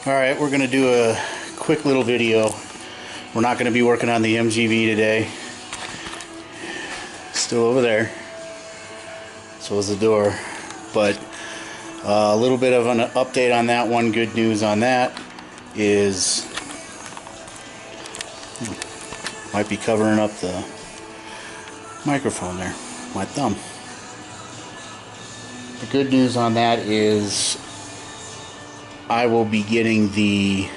Alright, we're going to do a quick little video. We're not going to be working on the MGB today. Still over there. So is the door. But a little bit of an update on that one. Good news on that is... might be covering up the microphone there. My thumb. The good news on that is I will be getting the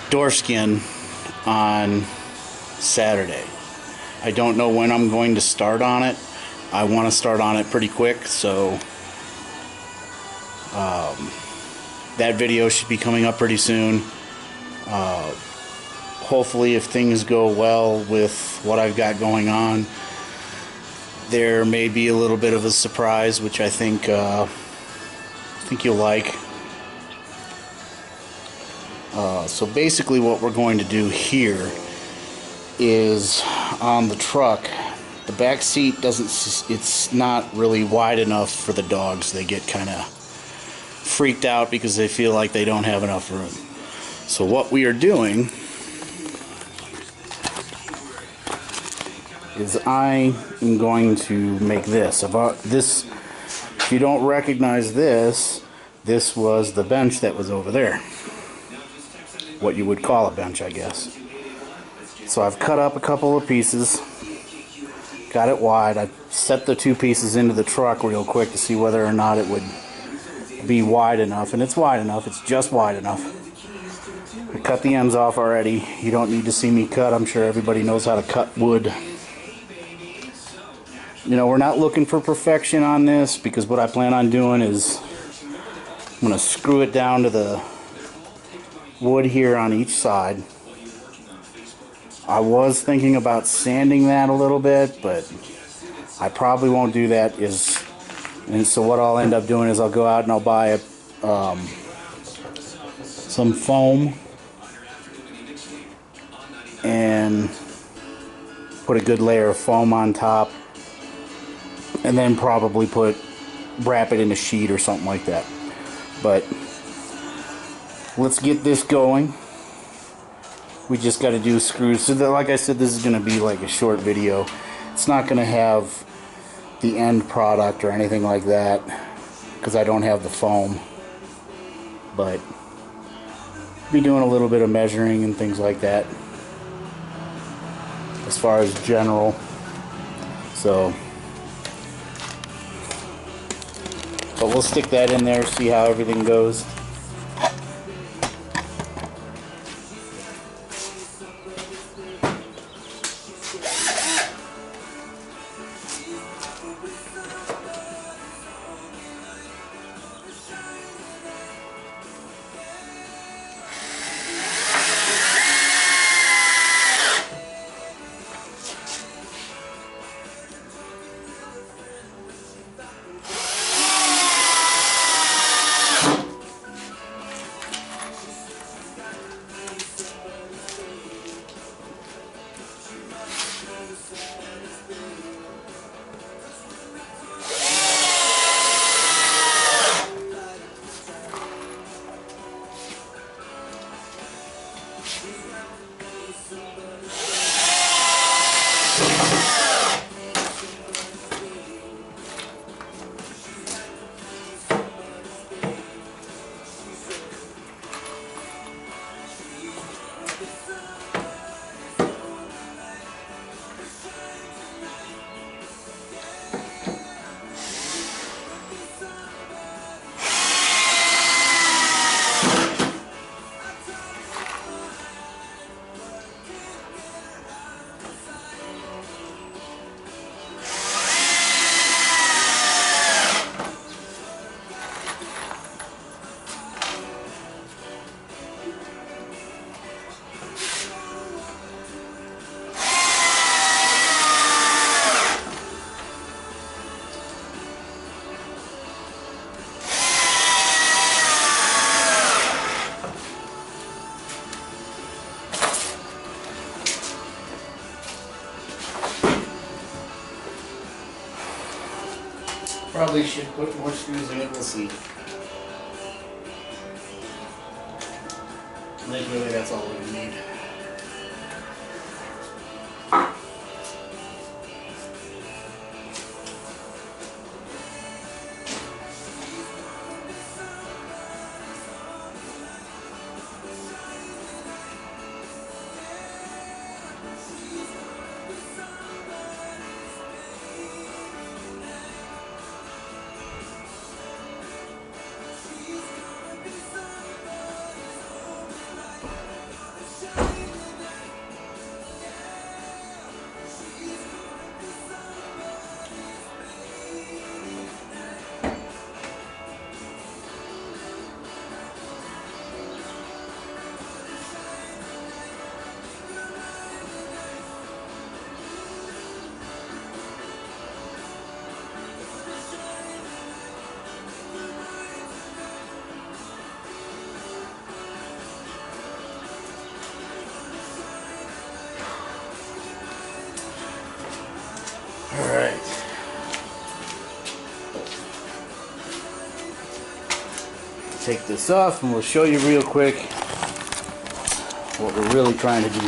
door skin on Saturday. I don't know when I'm going to start on it. I want to start on it pretty quick, so that video should be coming up pretty soon. Hopefully, if things go well with what I've got going on, there may be a little bit of a surprise, which I think you'll like. So basically what we're going to do here is on the truck, the back seat it's not really wide enough for the dogs. They get kind of freaked out because they feel like they don't have enough room. So what we are doing is I am going to make this. If you don't recognize this, this was the bench that was over there. What you would call a bench, I guess. So I've cut up a couple of pieces, got it wide. I set the two pieces into the truck real quick to see whether or not it would be wide enough, and it's wide enough. It's just wide enough. I cut the ends off already. You don't need to see me cut. I'm sure everybody knows how to cut wood. You know, we're not looking for perfection on this, because what I plan on doing is I'm going to screw it down to the wood here on each side. I was thinking about sanding that a little bit, but I probably won't do that. And so what I'll end up doing is I'll go out and I'll buy some foam and put a good layer of foam on top, and then probably wrap it in a sheet or something like that. But let's get this going. We just got to do screws. So like I said, this is going to be like a short video. It's not going to have the end product or anything like that because I don't have the foam. But be doing a little bit of measuring and things like that as far as general. So, but we'll stick that in there, see how everything goes. Probably should put more screws in it, we'll see. I think really that's all we need. Alright. Take this off and we'll show you real quick what we're really trying to do.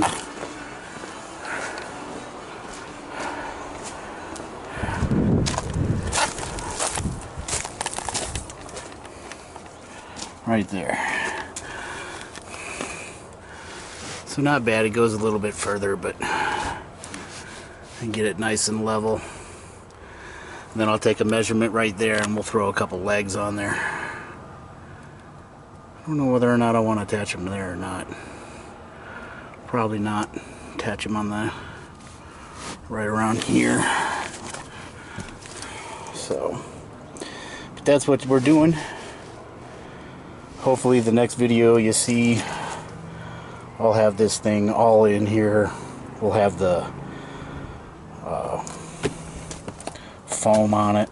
Right there. So not bad, it goes a little bit further, but and get it nice and level. And then I'll take a measurement right there and we'll throw a couple legs on there. I don't know whether or not I want to attach them there or not. Probably not. Attach them on the right around here. So, but that's what we're doing. Hopefully the next video you see, I'll have this thing all in here. We'll have the foam on it,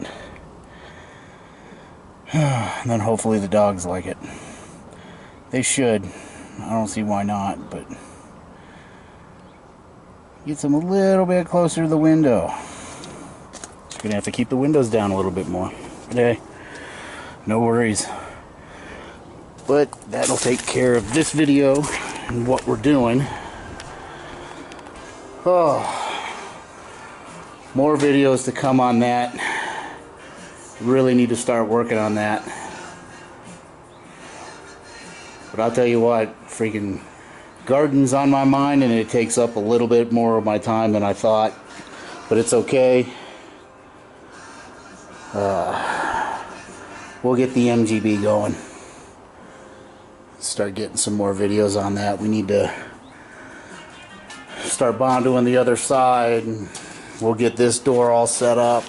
and then hopefully the dogs like it. They should. I don't see why not, but gets them a little bit closer to the window. Just gonna have to keep the windows down a little bit more. But hey, no worries. But that'll take care of this video and what we're doing. Oh. More videos to come on that. Really need to start working on that. But I'll tell you what, freaking garden's on my mind and it takes up a little bit more of my time than I thought. But it's okay. We'll get the MGB going. Start getting some more videos on that. We need to start bondoing the other side. And we'll get this door all set up.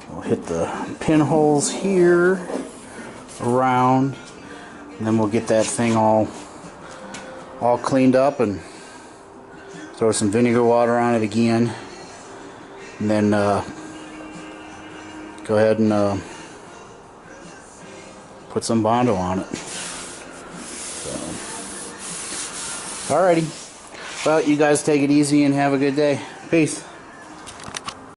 We'll hit the pinholes here, around, and then we'll get that thing all cleaned up and throw some vinegar water on it again. And then go ahead and put some Bondo on it. So, alrighty. Well, you guys take it easy and have a good day. Peace.